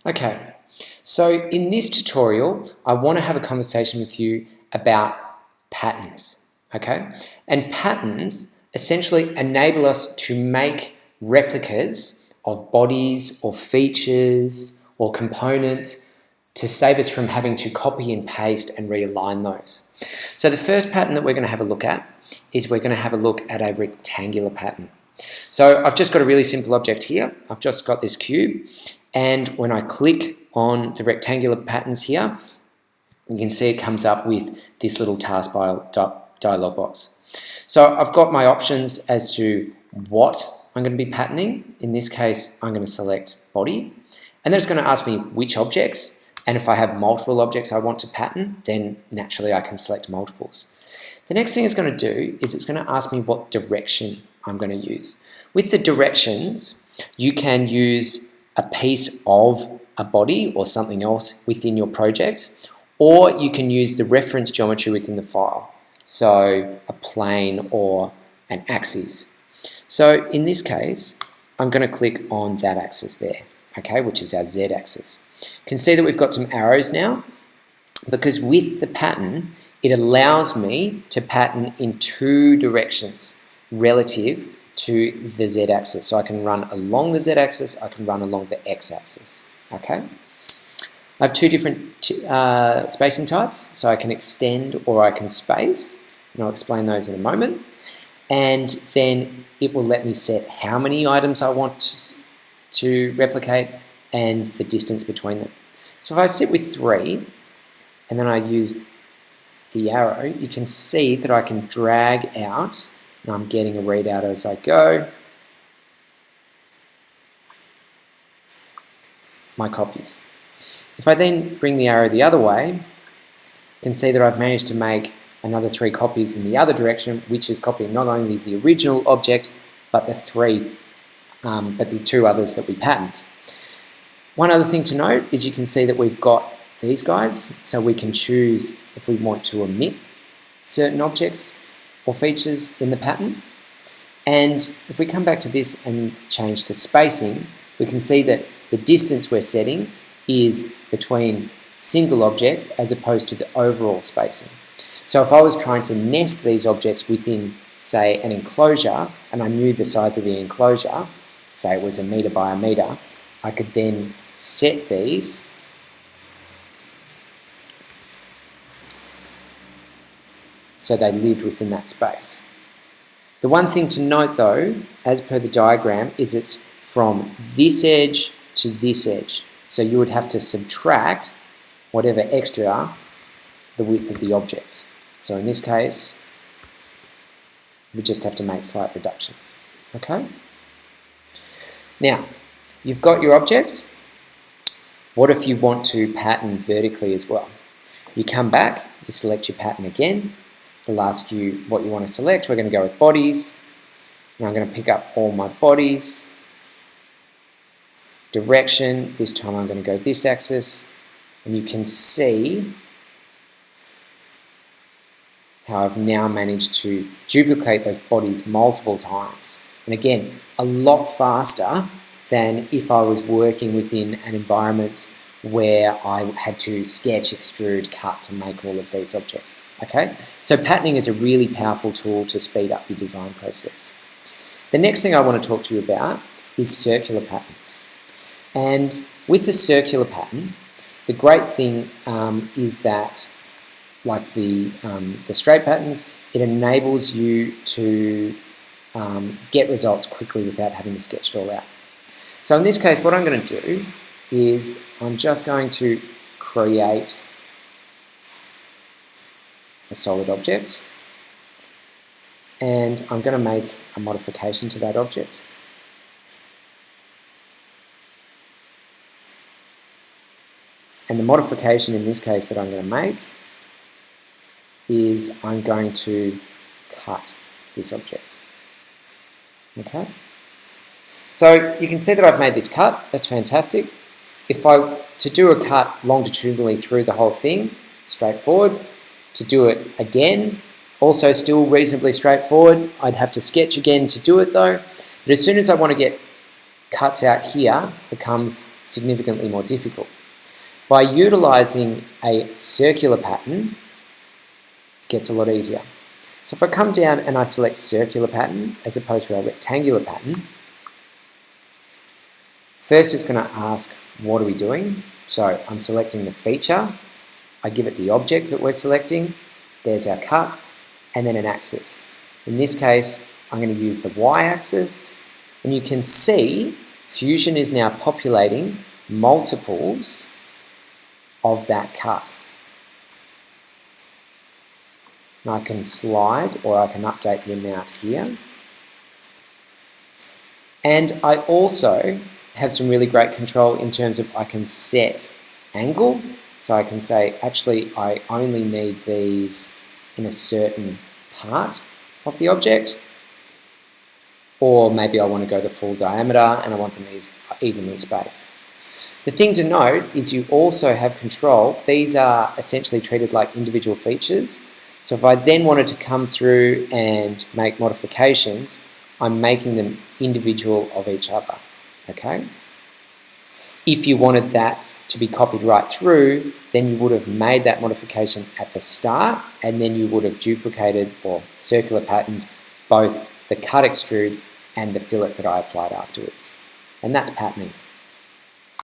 Okay, so in this tutorial, I want to have a conversation with you about patterns, okay? And patterns essentially enable us to make replicas of bodies or features or components to save us from having to copy and paste and realign those. So the first pattern that we're going to have a look at is we're going to have a look at a rectangular pattern. So I've just got a really simple object here. I've just got this cube, and when I click on the rectangular patterns here, you can see it comes up with this little taskbar dialog box. So I've got my options as to what I'm going to be patterning. In this case, I'm going to select body, and then it's going to ask me which objects, and if I have multiple objects I want to pattern, then naturally I can select multiples. The next thing it's going to do is it's going to ask me what direction I'm going to use. With the directions, you can use a piece of a body or something else within your project, or you can use the reference geometry within the file, so a plane or an axis. So in this case, I'm going to click on that axis there, okay, which is our Z axis. You can see that we've got some arrows now, because with the pattern, it allows me to pattern in two directions relative to the Z-axis. So I can run along the Z-axis, I can run along the X-axis, okay? I have two different spacing types, so I can extend or I can space, and I'll explain those in a moment. And then it will let me set how many items I want to replicate and the distance between them. So if I sit with 3, and then I use the arrow, you can see that I can drag out, and I'm getting a readout as I go, my copies. If I then bring the arrow the other way, you can see that I've managed to make another 3 copies in the other direction, which is copying not only the original object, but the 2 others that we patterned. One other thing to note is you can see that we've got these guys, so we can choose if we want to omit certain objects or features in the pattern. And if we come back to this and change to spacing, we can see that the distance we're setting is between single objects as opposed to the overall spacing. So if I was trying to nest these objects within, say, an enclosure, and I knew the size of the enclosure, say it was 1 meter by 1 meter, I could then set these so they lived within that space. The one thing to note though, as per the diagram, is it's from this edge to this edge. So you would have to subtract whatever extra the width of the objects. So in this case, we just have to make slight reductions. Okay? Now, you've got your objects. What if you want to pattern vertically as well? You come back, you select your pattern again. It'll ask you what you want to select. We're going to go with bodies. And I'm going to pick up all my bodies. Direction, this time I'm going to go this axis. And you can see how I've now managed to duplicate those bodies multiple times. And again, a lot faster than if I was working within an environment where I had to sketch, extrude, cut to make all of these objects. Okay, so patterning is a really powerful tool to speed up your design process. The next thing I want to talk to you about is circular patterns. And with the circular pattern, the great thing is that, like the straight patterns, it enables you to get results quickly without having to sketch it all out. So in this case, what I'm going to do is I'm just going to create a solid object, and I'm going to make a modification to that object. And the modification in this case that I'm going to make is I'm going to cut this object. Okay? So you can see that I've made this cut. That's fantastic. If I to do a cut longitudinally through the whole thing, straightforward. To do it again, also still reasonably straightforward. I'd have to sketch again to do it though. But as soon as I want to get cuts out here, becomes significantly more difficult. By utilizing a circular pattern, it gets a lot easier. So if I come down and I select circular pattern as opposed to a rectangular pattern, first it's going to ask, what are we doing? So I'm selecting the feature, I give it the object that we're selecting, there's our cut, and then an axis. In this case, I'm going to use the y-axis, and you can see Fusion is now populating multiples of that cut. And I can slide, or I can update the amount here. And I also have some really great control in terms of I can set angle. So I can say, actually, I only need these in a certain part of the object. Or maybe I want to go the full diameter and I want them evenly spaced. The thing to note is you also have control. These are essentially treated like individual features. So if I then wanted to come through and make modifications, I'm making them individual of each other, okay? If you wanted that to be copied right through, then you would have made that modification at the start, and then you would have duplicated or circular patterned both the cut extrude and the fillet that I applied afterwards. And that's patterning.